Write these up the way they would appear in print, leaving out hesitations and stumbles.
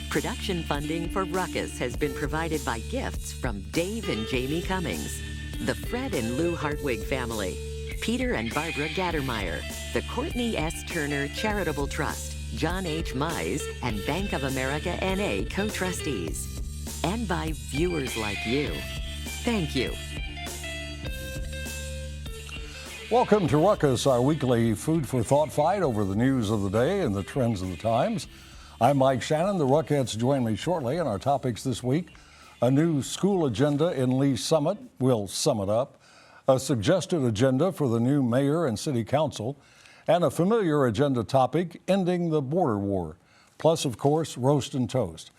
Production funding for Ruckus has been provided by gifts from Dave and Jamie Cummings, the Fred and Lou Hartwig family, Peter and Barbara Gattermeyer, the Courtney S. Turner Charitable Trust, John H. Mize, and Bank of America N.A. co-trustees, and by viewers like you. Thank you. Welcome to Ruckus, our weekly food for thought fight over the news of the day and the trends of the times. I'm Mike Shannon. The Ruckettes join me shortly, and our topics this week: a new school agenda in Lee Summit, we'll sum it up, a suggested agenda for the new mayor and city council, and a familiar agenda topic, ending the border war, plus, of course, roast and toast.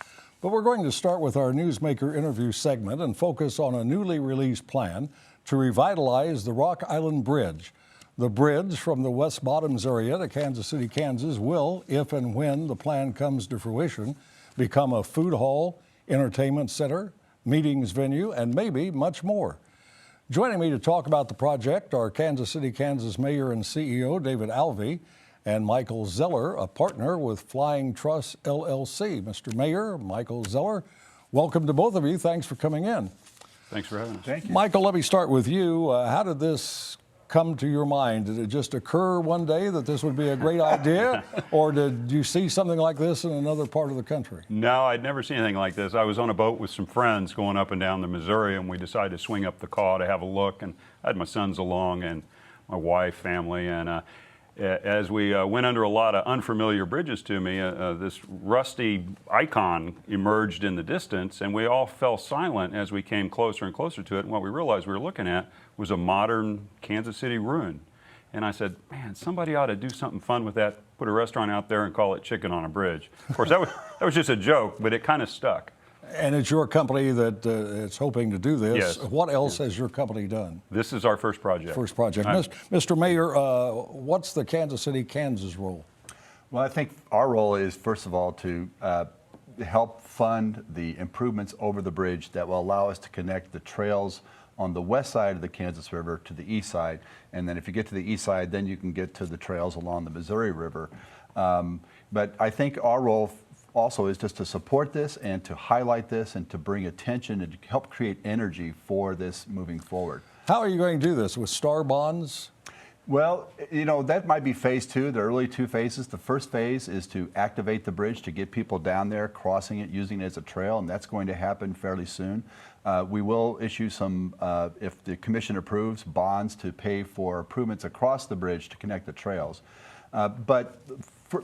But we're going to start with our newsmaker interview segment and focus on a newly released plan to revitalize the Rock Island Bridge. The bridge from the West Bottoms area to Kansas City, Kansas will, if and when the plan comes to fruition, become a food hall, entertainment center, meetings venue, and maybe much more. Joining me to talk about the project are Kansas City, Kansas Mayor and CEO David Alvey and Michael Zeller, a partner with Flying Truss LLC. Mr. Mayor, Michael Zeller, welcome to both of you. Thanks for coming in. Thanks for having us. Thank you. Michael, let me start with you. How did this come to your mind? Did it just occur one day that this would be a great idea, or did you see something like this in another part of the country? No, I'd never seen anything like this. I was on a boat with some friends going up and down the Missouri, and we decided to swing up the Kaw to have a look. And I had my sons along and my wife, family, and as we went under a lot of unfamiliar bridges to me, this rusty icon emerged in the distance, and we all fell silent as we came closer and closer to it. And what we realized we were looking at was a modern Kansas City ruin. And I said, man, somebody ought to do something fun with that, put a restaurant out there and call it Chicken on a Bridge. Of course, that was just a joke, but it kind of stuck. And it's your company that is hoping to do this. Yes. What else has your company done? This is our first project. First project. Mr. Mayor, what's the Kansas City, Kansas role? Well, I think our role is, first of all, to help fund the improvements over the bridge that will allow us to connect the trails on the west side of the Kansas River to the east side. And then if you get to the east side, then you can get to the trails along the Missouri River. But I think our role also is just to support this and to highlight this and to bring attention and to help create energy for this moving forward. How are you going to do this? With star bonds? Well, you know, that might be phase two, the early two phases. The first phase is to activate the bridge, to get people down there, crossing it, using it as a trail, and that's going to happen fairly soon. We will issue some, if the commission approves, bonds to pay for improvements across the bridge to connect the trails. But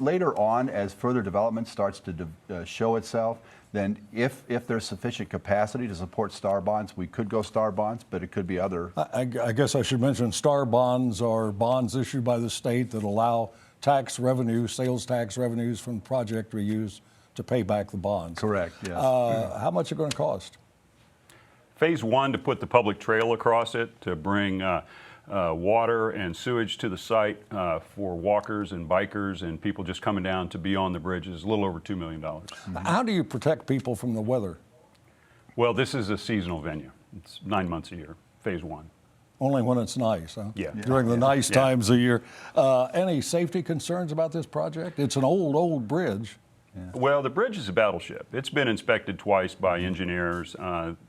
later on, as further development starts to show itself, then if there's sufficient capacity to support star bonds, we could go star bonds, but it could be other. I guess I should mention star bonds are bonds issued by the state that allow tax revenue, sales tax revenues from the project we use to pay back the bonds. Correct, yes. How much is it going to cost? Phase one, to put the public trail across it, to bring water and sewage to the site for walkers and bikers and people just coming down to be on the bridge, is a little over $2 million. How do you protect people from the weather? Well, this is a seasonal venue. It's 9 months a year, phase one. Only when it's nice, huh? Yeah. During the nice times of year. Any safety concerns about this project? It's an old bridge. Yeah. Well, the bridge is a battleship. It's been inspected twice by engineers.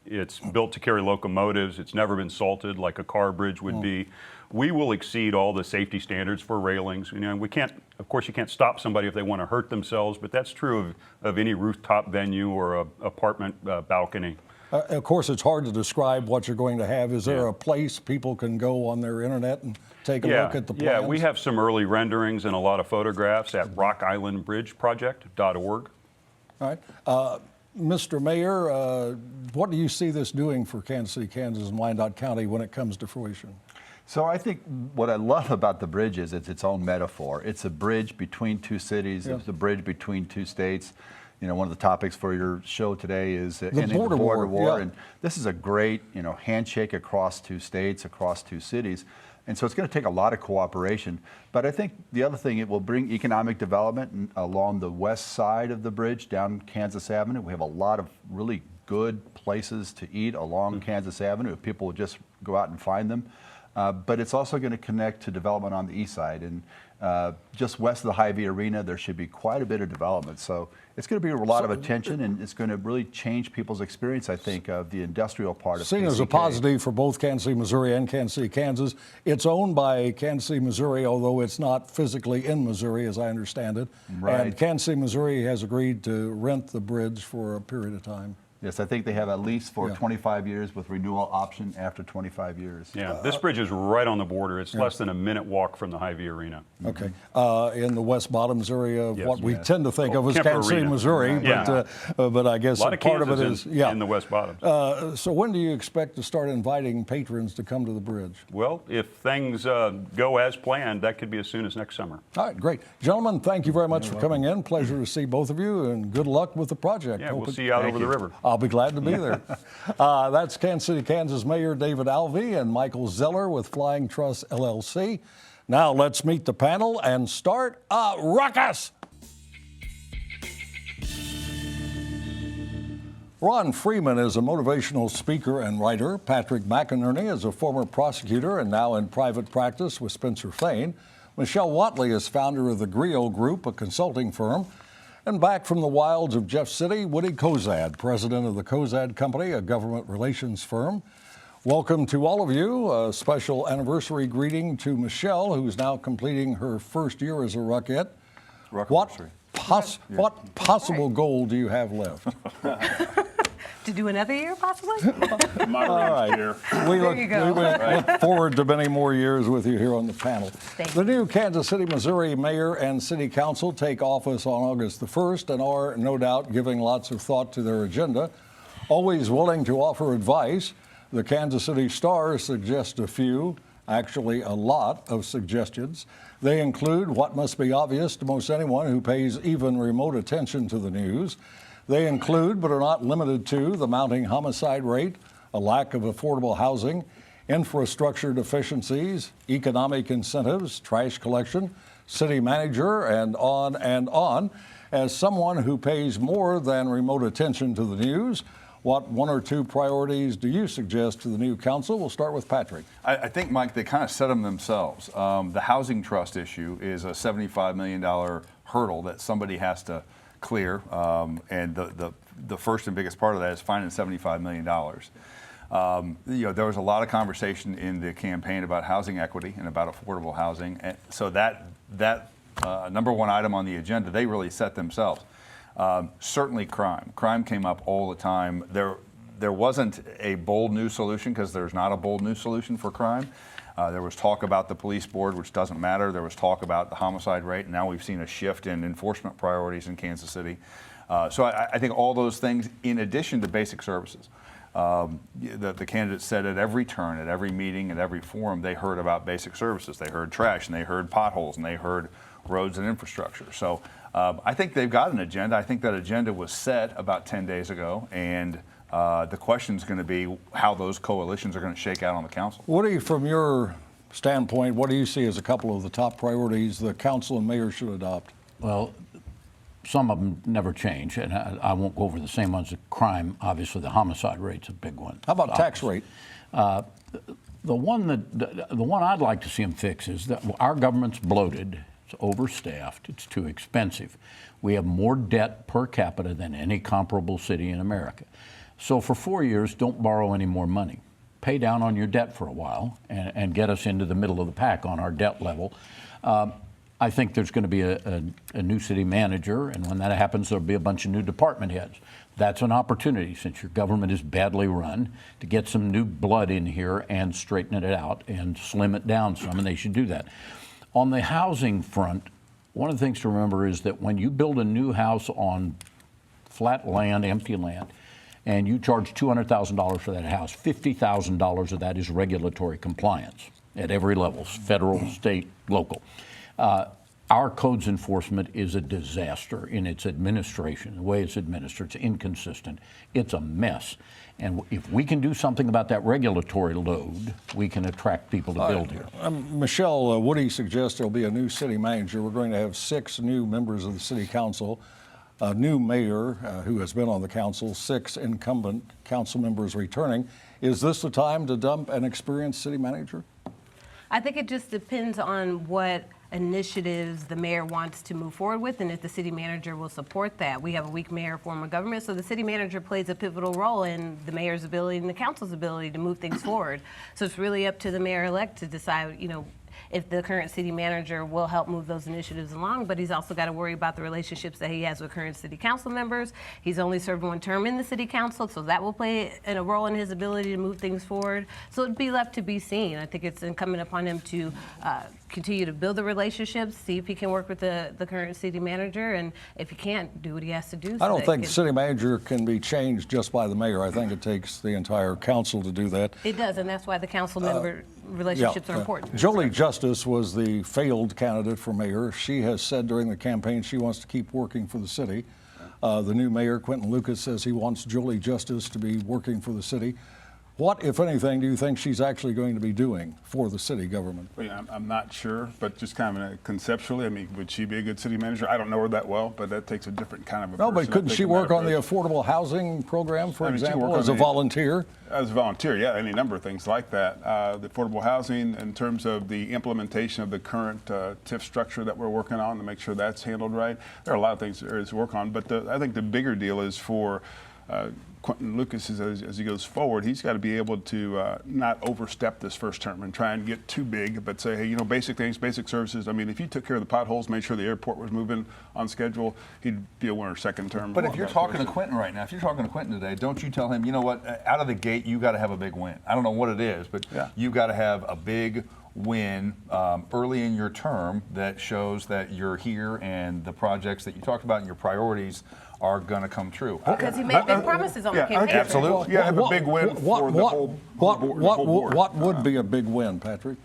It's built to carry locomotives. It's never been salted like a car bridge would be. We will exceed all the safety standards for railings. You know, we can't, of course, you can't stop somebody if they want to hurt themselves, but that's true of any rooftop venue or a apartment balcony. Of course, it's hard to describe what you're going to have. Is there a place people can go on their internet and take a look at the plans? Yeah, we have some early renderings and a lot of photographs at rockislandbridgeproject.org. All right. Mr. Mayor, what do you see this doing for Kansas City, Kansas, and Wyandotte County when it comes to fruition? So I think what I love about the bridge is it's its own metaphor. It's a bridge between two cities. It's a bridge between two states. You know, one of the topics for your show today is ending the border war. And this is a great, handshake across two states, across two cities. And so it's going to take a lot of cooperation. But I think the other thing, it will bring economic development along the west side of the bridge down Kansas Avenue. We have a lot of really good places to eat along Kansas Avenue if people would just go out and find them. but it's also going to connect to development on the east side. And just west of the Hy-Vee Arena, there should be quite a bit of development. So it's going to be a lot of attention, and it's going to really change people's experience, I think, of the industrial part of Seen as a KCK. positive for both Kansas City, Missouri and Kansas City, Kansas. It's owned by Kansas City, Missouri, although it's not physically in Missouri, as I understand it. Right. And Kansas City, Missouri has agreed to rent the bridge for a period of time. Yes, I think they have at least for Yeah. 25 years with renewal option after 25 years. Yeah, this bridge is right on the border. It's less than a minute walk from the Hy-Vee Arena. Okay. In the West Bottoms area of Yes. what we Yes. tend to think of as Kemper Kansas City, Arena. Missouri, Yeah. but I guess A lot of part of it Kansas is, in the West Bottoms. So when do you expect to start inviting patrons to come to the bridge? Well, if things go as planned, that could be as soon as next summer. All right, great. Gentlemen, thank you very much for coming in. Pleasure to see both of you, and good luck with the project. Yeah, Hope we'll it- see you out Thank over you. the river. I'll be glad to be there. That's Kansas City, Kansas Mayor David Alvey and Michael Zeller with Flying Truss LLC. Now let's meet the panel and start a ruckus. Ron Freeman is a motivational speaker and writer. Patrick McInerney is a former prosecutor and now in private practice with Spencer Fane. Michelle Watley is founder of the Griot Group, a consulting firm. And back from the wilds of Jeff City, Woody Kozad, president of the Kozad Company, a government relations firm. Welcome to all of you. A special anniversary greeting to Michelle, who's now completing her first year as a Ruckette. What possible goal do you have left? To do another year, possibly? My All range here. We There you go. look forward to many more years with you here on the panel. Thank The new Kansas City, Missouri mayor and city council take office on August the 1st and are no doubt giving lots of thought to their agenda. Always willing to offer advice, the Kansas City Star suggests a few, actually a lot of suggestions. They include what must be obvious to most anyone who pays even remote attention to the news. They include, but are not limited to, the mounting homicide rate, a lack of affordable housing, infrastructure deficiencies, economic incentives, trash collection, city manager, and on and on. As someone who pays more than remote attention to the news, what one or two priorities do you suggest to the new council? We'll start with Patrick. I think, Mike, they kind of set them themselves. The housing trust issue is a $75 million hurdle that somebody has to clear, and the first and biggest part of that is finding $75 million. There was a lot of conversation in the campaign about housing equity and about affordable housing, and so that number one item on the agenda, they really set themselves. Certainly crime. Crime came up all the time. There wasn't a bold new solution because there's not a bold new solution for crime. There was talk about the police board, which doesn't matter. There was talk about the homicide rate. And now we've seen a shift in enforcement priorities in Kansas City. So I think all those things, in addition to basic services, the candidates said at every turn, at every meeting, at every forum, they heard about basic services. They heard trash, and they heard potholes, and they heard roads and infrastructure. So I think they've got an agenda. I think that agenda was set about 10 days ago, and the question is going to be how those coalitions are going to shake out on the council. Woody, from your standpoint, what do you see as a couple of the top priorities the council and mayor should adopt? Well, some of them never change, and I won't go over the same ones. Crime, obviously, the homicide rate's a big one. How about tax rate? The one I'd like to see them fix is that our government's bloated, it's overstaffed, it's too expensive. We have more debt per capita than any comparable city in America. So for 4 years, don't borrow any more money. Pay down on your debt for a while and get us into the middle of the pack on our debt level. I think there's going to be a new city manager, and when that happens, there'll be a bunch of new department heads. That's an opportunity, since your government is badly run, to get some new blood in here and straighten it out and slim it down some, and they should do that. On the housing front, one of the things to remember is that when you build a new house on flat land, empty land, and you charge $200,000 for that house, $50,000 of that is regulatory compliance at every level, federal, state, local. Our codes enforcement is a disaster in its administration, the way it's administered. It's inconsistent. It's a mess. And if we can do something about that regulatory load, we can attract people to build here. Michelle, Woody suggests there'll be a new city manager. We're going to have 6 new members of the city council, a new mayor who has been on the council, 6 incumbent council members returning. Is this the time to dump an experienced city manager? I think it just depends on what initiatives the mayor wants to move forward with and if the city manager will support that. We have a weak mayor form of government, so the city manager plays a pivotal role in the mayor's ability and the council's ability to move things forward. So it's really up to the mayor-elect to decide, if the current city manager will help move those initiatives along, but he's also got to worry about the relationships that he has with current city council members. He's only served one term in the city council, so that will play a role in his ability to move things forward. So it'd be left to be seen. I think it's incumbent upon him to continue to build the relationships, see if he can work with the current city manager, and if he can't, do what he has to do. I don't think the city manager can be changed just by the mayor. I think it takes the entire council to do that. It does, and that's why the council member relationships are important. Jolie Justice was the failed candidate for mayor. She has said during the campaign she wants to keep working for the city. The new mayor, Quentin Lucas, says he wants Jolie Justice to be working for the city. What, if anything, do you think she's actually going to be doing for the city government? Well, yeah, I'm not sure, but just kind of conceptually, I mean, would she be a good city manager? I don't know her that well, but that takes a different kind of a No, but couldn't she taking work that on the approach. affordable housing program, for I mean, she example, worked as a on the- volunteer? As a volunteer, yeah, any number of things like that. The affordable housing, in terms of the implementation of the current TIF structure that we're working on to make sure that's handled right. There are a lot of things there is to work on, but I think the bigger deal is for Quentin Lucas, as he goes forward, he's got to be able to not overstep this first term and try and get too big, but say, hey, basic things, basic services. I mean, if he took care of the potholes, made sure the airport was moving on schedule, he'd be a winner second term. But if you're talking to Quentin right now, if you're talking to Quentin today, don't you tell him, you know what, out of the gate, you got to have a big win. I don't know what it is, but Yeah. you got to have a big win early in your term that shows that you're here and the projects that you talked about and your priorities are going to come true. Because he made big promises on the Yeah, campaign. Absolutely. Yeah, have a big win for the whole board. What would be a big win, Patrick?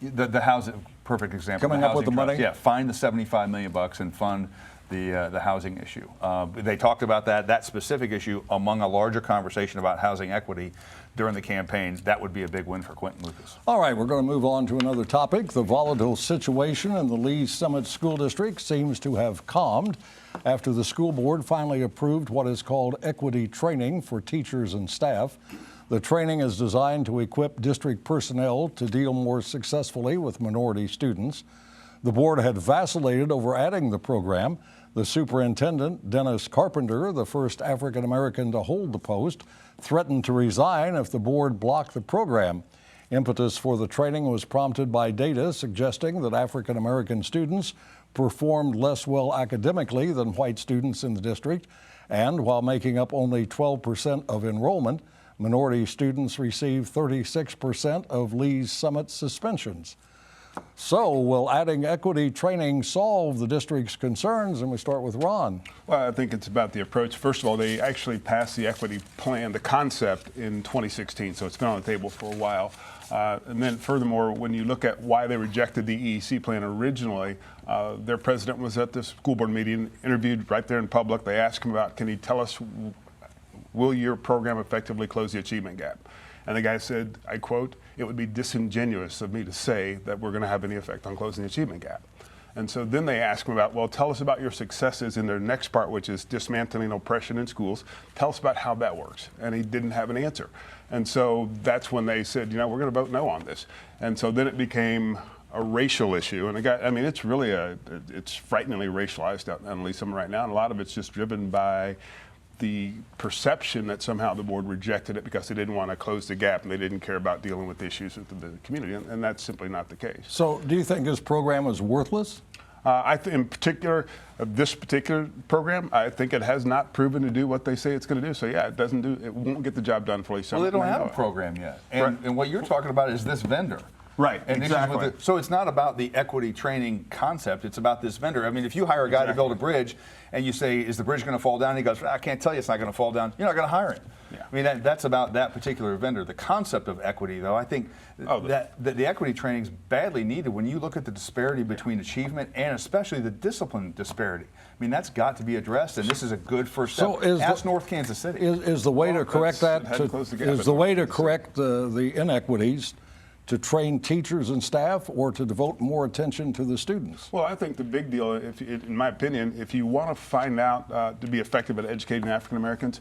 The housing, perfect example. Coming the up with housing the trust. money? Yeah, find the $75 million and fund the housing issue. They talked about that specific issue among a larger conversation about housing equity during the campaign. That would be a big win for Quentin Lucas. All right, we're going to move on to another topic. The volatile situation in the Lee's Summit School District seems to have calmed after the school board finally approved what is called equity training for teachers and staff. The training is designed to equip district personnel to deal more successfully with minority students. The board had vacillated over adding the program. The superintendent, Dennis Carpenter, the first African American to hold the post, threatened to resign if the board blocked the program. Impetus for the training was prompted by data suggesting that African American students performed less well academically than white students in the district, and while making up only 12% of enrollment, minority students received 36% of Lee's Summit suspensions. So, will adding equity training solve the district's concerns? And we start with Ron. Well, I think it's about the approach. First of all, they actually passed the equity plan, the concept, in 2016, so it's been on the table for a while. And then furthermore, when you look at why they rejected the EEC plan originally, their president was at the school board meeting, interviewed right there in public. They asked him about, can he tell us, will your program effectively close the achievement gap? And the guy said, I quote, "It would be disingenuous of me to say that we're going to have any effect on closing the achievement gap." And so then they ask him about, well, tell us about your successes in their next part, which is dismantling oppression in schools. Tell us about how that works. And he didn't have an answer. And so that's when they said, we're going to vote no on this. And so then it became a racial issue. And it's really it's frighteningly racialized out in Lee Summit right now. And a lot of it's just driven by the perception that somehow the board rejected it because they didn't want to close the gap and they didn't care about dealing with issues with the community, and that's simply not the case. So, do you think this program is worthless? In particular, this particular program, I think it has not proven to do what they say it's going to do. So yeah, it won't get the job done for Lee Summit. Well, they don't and have know a it. program yet. And what you're talking about is this vendor. Right, And this is exactly. so it's not about the equity training concept. It's about this vendor. I mean, if you hire a guy to build a bridge and you say, is the bridge going to fall down? And he goes, I can't tell you it's not going to fall down. You're not going to hire him. Yeah. I mean, that's about that particular vendor. The concept of equity, though, I think that the equity training is badly needed when you look at the disparity between achievement and especially the discipline disparity. I mean, that's got to be addressed, and this is a good first step. So Ask North Kansas City. Is the way to correct that? it had to close the gap Is at the North way to Kansas City. correct the inequities to train teachers and staff, or to devote more attention to the students? Well, I think the big deal, in my opinion, if you want to find out to be effective at educating African Americans,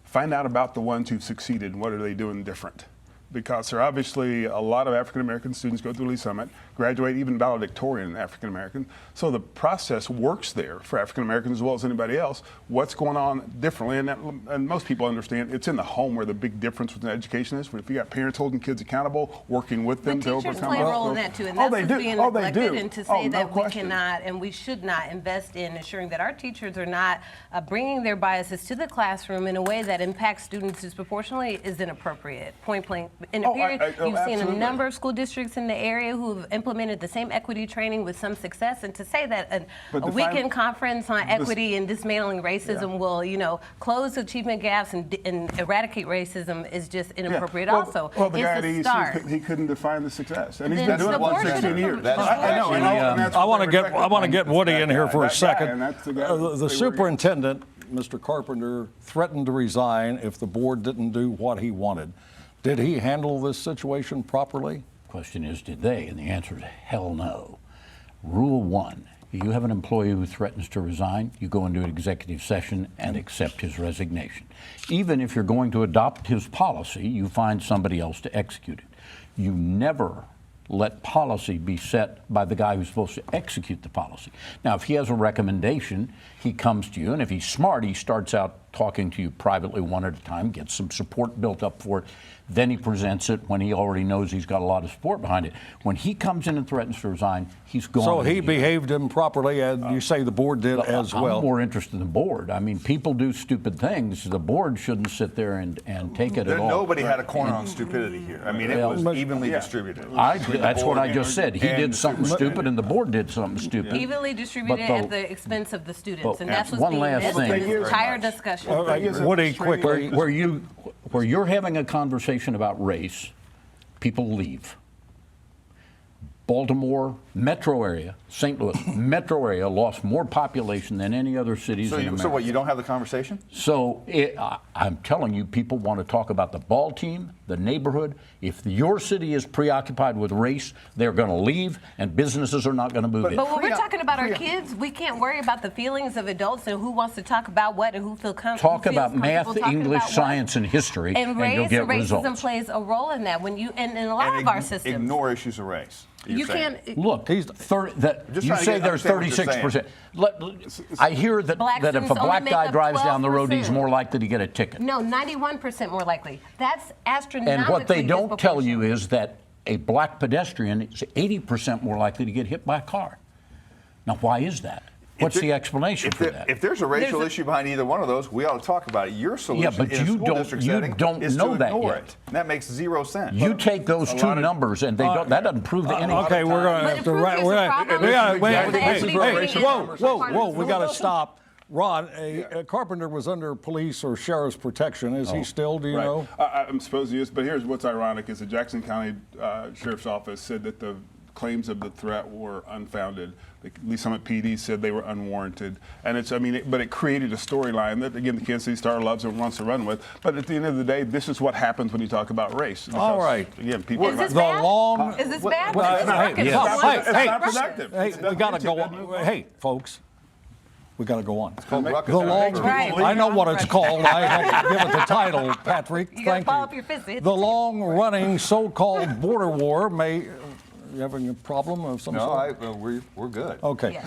find out about the ones who've succeeded and what are they doing different. because there are obviously a lot of African American students go through Lee Summit, graduate even valedictorian African American. So the process works there for African Americans as well as anybody else. What's going on differently, and most people understand it's in the home where the big difference with education is. If you got parents holding kids accountable, working with them to overcome. Teachers play a role in that too, and Oh, that's they what's do. being Oh, they neglected. do. And to Oh, say no that we question. cannot and we should not invest in ensuring that our teachers are not bringing their biases to the classroom in a way that impacts students disproportionately is inappropriate. Point blank. In a period, you've seen a absolutely. number of school districts in the area who have implemented the same equity training with some success, and to say that But a define- weekend conference on equity and dismantling racism Yeah. will, close achievement gaps and eradicate racism is just inappropriate. Well, Also, well, the guy at it's a EEC, start. he couldn't define the success, and he's Then been doing the it for board should 16 have- years. That's I know, and that's I what want to they get respect. Woody in here for a That guy, second. and that's the guy The they were- superintendent, Mr. Carpenter, threatened to resign if the board didn't do what he wanted. Did he handle this situation properly? Question is, did they? And the answer is hell no. Rule 1, you have an employee who threatens to resign, you go into an executive session and accept his resignation. Even if you're going to adopt his policy, you find somebody else to execute it. You never let policy be set by the guy who's supposed to execute the policy. Now, if he has a recommendation, he comes to you, and if he's smart, he starts out talking to you privately one at a time, gets some support built up for it, then he presents it when he already knows he's got a lot of support behind it. When he comes in and threatens to resign, he's gone. So he behaved improperly, and you say the board did as well. I'm more interested in the board. I mean, people do stupid things. The board shouldn't sit there and take it at all. Nobody had a corner on stupidity here. I mean, it Well, was evenly distributed. That's what I just said. He did something stupid, and the board did something stupid. Evenly distributed But at the expense of the students, and that's what's one being last missed thing. in this entire discussion. All right, Woody, quickly. Where you're having a conversation about race, people leave. Baltimore metro area, St. Louis metro area lost more population than any other cities in America. So what, you don't have the conversation? So I'm telling you, people want to talk about the ball team, the neighborhood. If your city is preoccupied with race, they're going to leave, and businesses are not going to move in. But when we're talking about our kids, we can't worry about the feelings of adults and who wants to talk about what and who feels comfortable. Talk about math, English, science, and history, and you'll race get and racism results. plays a role in that. When you and in a lot of our systems, Ignore issues of race. you can't. Look, you just say trying to there's understand what you're 36%. I hear that Black if a students only black make guy up drives down the road, he's 12%. more likely to get a ticket. No, 91% more likely. That's astronomically. And what they don't tell you is that a black pedestrian is 80% more likely to get hit by a car. Now, why is that? What's the explanation for that? If there's a racial issue behind either one of those, we ought to talk about it. Your solution but in a you school don't- district you setting don't is know to that ignore yet. it. And that makes 0 sense. You take those two numbers, and that doesn't prove to anything. Okay, we're going to But have it to proves write. there's a problem. We gotta- This wait, is hey, exactly what hey, it is. whoa, we got to stop. Ron, a Carpenter was under police or sheriff's protection. Is he still? Do you know? I'm supposed to use, but here's what's ironic is the Jackson County Sheriff's Office said that the claims of the threat were unfounded. The Lee Summit PD said they were unwarranted, and but it created a storyline that again the Kansas City Star loves and wants to run with. But at the end of the day, this is what happens when you talk about race. Because, All right. Again, people. Is this The bad? long- Is this bad? Well, This is hey, rocket. yeah. This is Hey, not rocket. productive. Hey, we got to go on. Hey, folks, we got to go on. Ruckus. The long, Right. I know what it's called. I have to give it the title, Patrick. You gotta Thank follow you. up your fist. Hit The the tip. long-running so-called border war may. You having a problem of some sort? We're good. Okay.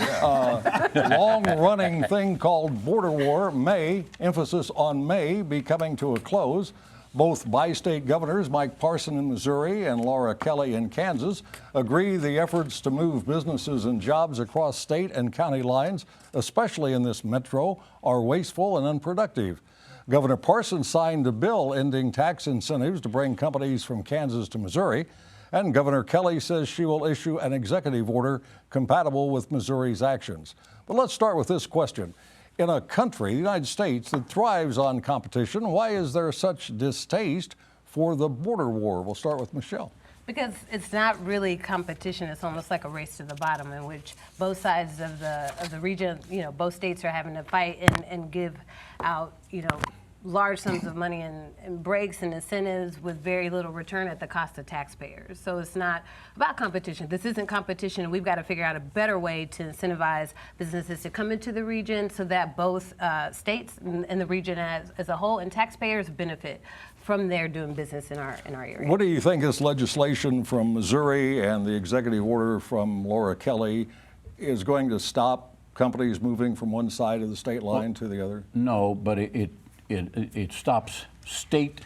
Long-running thing called border war may, emphasis on may, be coming to a close. Both bi-state governors, Mike Parson in Missouri and Laura Kelly in Kansas, agree the efforts to move businesses and jobs across state and county lines, especially in this metro, are wasteful and unproductive. Governor Parson signed a bill ending tax incentives to bring companies from Kansas to Missouri. And Governor Kelly says she will issue an executive order compatible with Missouri's actions. But let's start with this question. In a country, the United States, that thrives on competition, why is there such distaste for the border war? We'll start with Michelle. Because it's not really competition. It's almost like a race to the bottom, in which both sides of the region, both states are having to fight and give out, large sums of money in breaks and incentives with very little return at the cost of taxpayers. So it's not about competition. This isn't competition. We've got to figure out a better way to incentivize businesses to come into the region so that both states and the region as a whole and taxpayers benefit from their doing business in our area. What do you think this legislation from Missouri and the executive order from Laura Kelly is going to stop companies moving from one side of the state line to the other? No, but it stops state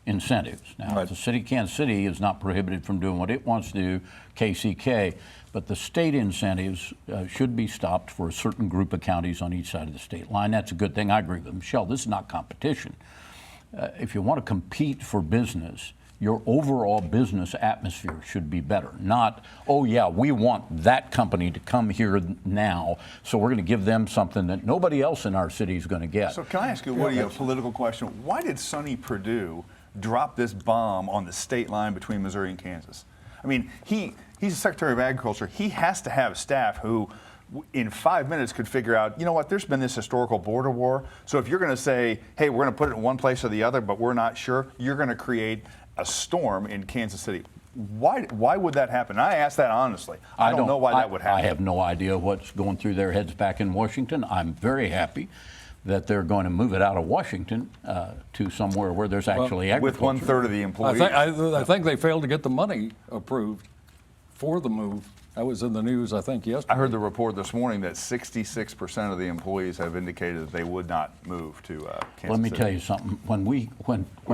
incentives. Now, Right. the city of Kansas City is not prohibited from doing what it wants to do, KCK, but the state incentives should be stopped for a certain group of counties on each side of the state line. That's a good thing. I agree with Michelle. This is not competition. If you want to compete for business, your overall business atmosphere should be better. Not, oh yeah, we want that company to come here now, so we're going to give them something that nobody else in our city is going to get. So can I ask you, Woody, a political question? Why did Sonny Perdue drop this bomb on the state line between Missouri and Kansas? I mean, he's the Secretary of Agriculture. He has to have staff who in 5 minutes could figure out, you know what, there's been this historical border war. So if you're going to say, hey, we're going to put it in one place or the other, but we're not sure, you're going to create a storm in Kansas City. Why would that happen? I ask that honestly. I don't know why that would happen. I have no idea what's going through their heads back in Washington. I'm very happy that they're going to move it out of Washington to somewhere where there's actually agriculture. With 1/3 of the employees. I think they failed to get the money approved for the move. That was in the news, I think, yesterday. I heard the report this morning that 66% of the employees have indicated that they would not move to Kansas City. Let me tell you something. When the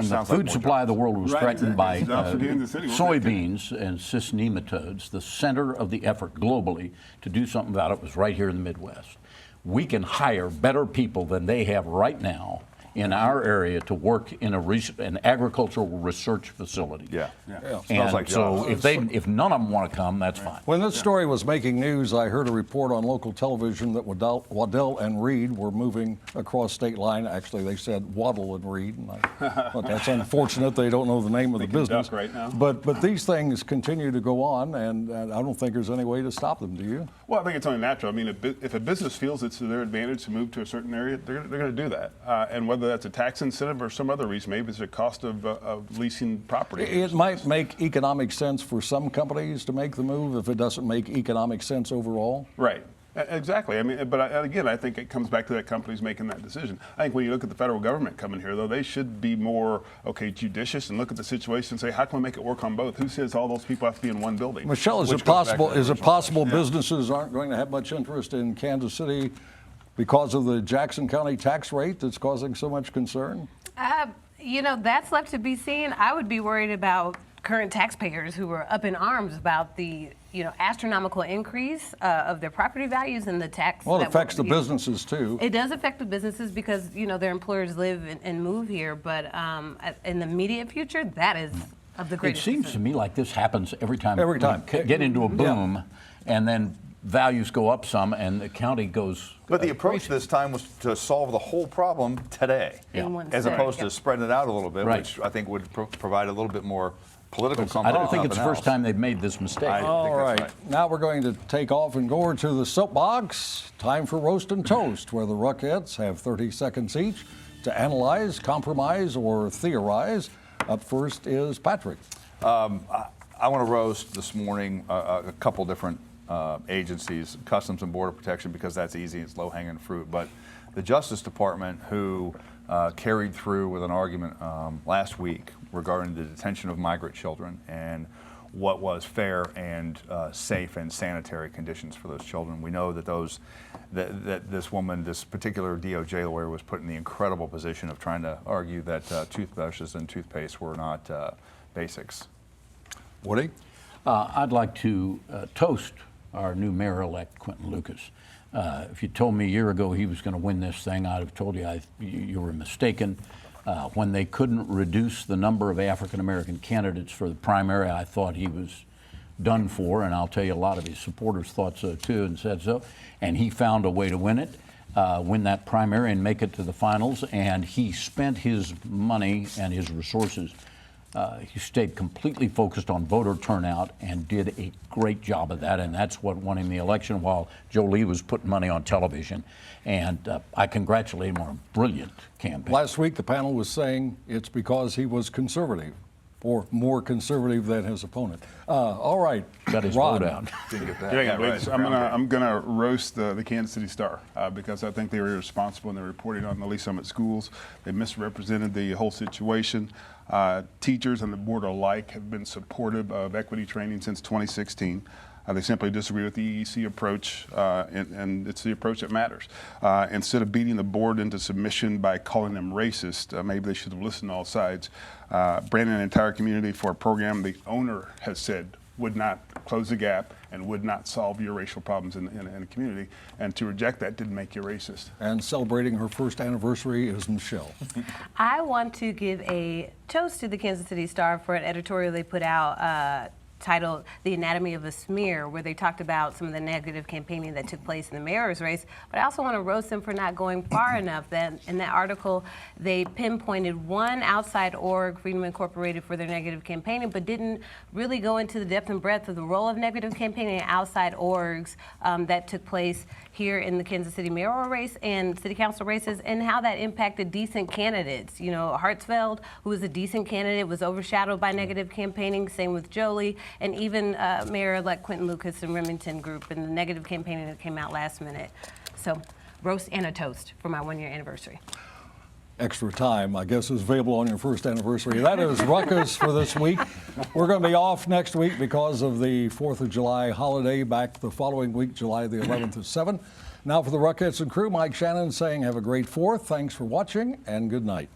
sounds like food more supply of the world was Right, threatened by exactly. Jobs for Kansas City, wasn't it? soybeans and cyst nematodes, the center of the effort globally to do something about it was right here in the Midwest. We can hire better people than they have right now in our area to work in an agricultural research facility. Yeah. And Smells like so jobs. if none of them want to come, that's fine. When this story was making news, I heard a report on local television that Waddell and Reed were moving across state line. Actually, they said Waddle and Reed. And I thought that's unfortunate. They don't know the name of the Thinking business. duck right now. But these things continue to go on, and I don't think there's any way to stop them. Do you? Well, I think it's only natural. I mean, if a business feels it's to their advantage to move to a certain area, they're going to do that. And whether that's a tax incentive or some other reason, maybe it's a cost of leasing property. It might make economic sense for some companies to make the move if it doesn't make economic sense overall. Right. Exactly. I mean, but again, I think it comes back to that company's making that decision. I think when you look at the federal government coming here, though, they should be more, judicious and look at the situation and say, how can we make it work on both? Who says all those people have to be in one building? Michelle, is it possible businesses aren't going to have much interest in Kansas City because of the Jackson County tax rate that's causing so much concern? That's left to be seen. I would be worried about current taxpayers who are up in arms about the astronomical increase of their property values and the tax. Well, it affects the businesses too. It does affect the businesses because their employers live and move here. But in the immediate future, that is of the It greatest. seems to me like this happens every time. Every time. We get into a boom, and then values go up some, and the county goes. But the approach this time was to solve the whole problem today, In one as sitting. opposed to spreading it out a little bit, Right. which I think would provide a little bit more political comfort. I don't think it's the nothing first time they've made this mistake. I think All that's right. right. Now we're going to take off and go over to the soapbox. Time for Roast and Toast, where the Ruckettes have 30 seconds each to analyze, compromise, or theorize. Up first is Patrick. I want to roast this morning a couple different agencies, Customs and Border Protection, because that's easy, it's low-hanging fruit. But the Justice Department, who carried through with an argument last week regarding the detention of migrant children and what was fair and safe and sanitary conditions for those children. We know that that this woman, this particular DOJ lawyer, was put in the incredible position of trying to argue that toothbrushes and toothpaste were not basics. Woody? I'd like to toast our new mayor-elect, Quentin Lucas. If you told me a year ago he was going to win this thing, I'd have told you you were mistaken. When they couldn't reduce the number of African-American candidates for the primary, I thought he was done for, and I'll tell you a lot of his supporters thought so too and said so. And he found a way to win it, win that primary and make it to the finals, and he spent his money and his resources He stayed completely focused on voter turnout and did a great job of that, and that's what won him the election while Jolie was putting money on television. And I congratulate him on a brilliant campaign. Last week, the panel was saying it's because he was conservative, or more conservative than his opponent. All right, Got his Rod. vote out. Didn't get that. Yeah, Right. I'm gonna roast the Kansas City Star because I think they were irresponsible in their reporting on the Lee Summit schools. They misrepresented the whole situation. Teachers and the board alike have been supportive of equity training since 2016. They simply disagree with the EEC approach, and it's the approach that matters. Instead of beating the board into submission by calling them racist, maybe they should have listened to all sides. Branding an entire community for a program the owner has said would not close the gap and would not solve your racial problems in a community. And to reject that didn't make you racist. And celebrating her first anniversary is Michelle. I want to give a toast to the Kansas City Star for an editorial they put out titled The Anatomy of a Smear, where they talked about some of the negative campaigning that took place in the mayor's race. But I also want to roast them for not going far enough. That in that article, they pinpointed one outside org, Freedom Incorporated, for their negative campaigning, but didn't really go into the depth and breadth of the role of negative campaigning in outside orgs that took place here in the Kansas City mayoral race and city council races, and how that impacted decent candidates. You know, Hartsfeld, who was a decent candidate, was overshadowed by negative campaigning. Same with Jolie, and even Mayor-elect Quentin Lucas and Remington Group, and the negative campaigning that came out last minute. So, roast and a toast for my one-year anniversary. Extra time, I guess, is available on your first anniversary. That is Ruckus for this week. We're going to be off next week because of the 4th of July holiday. Back the following week, July the 11th at 7. Now for the Ruckus and crew, Mike Shannon saying have a great 4th. Thanks for watching and good night.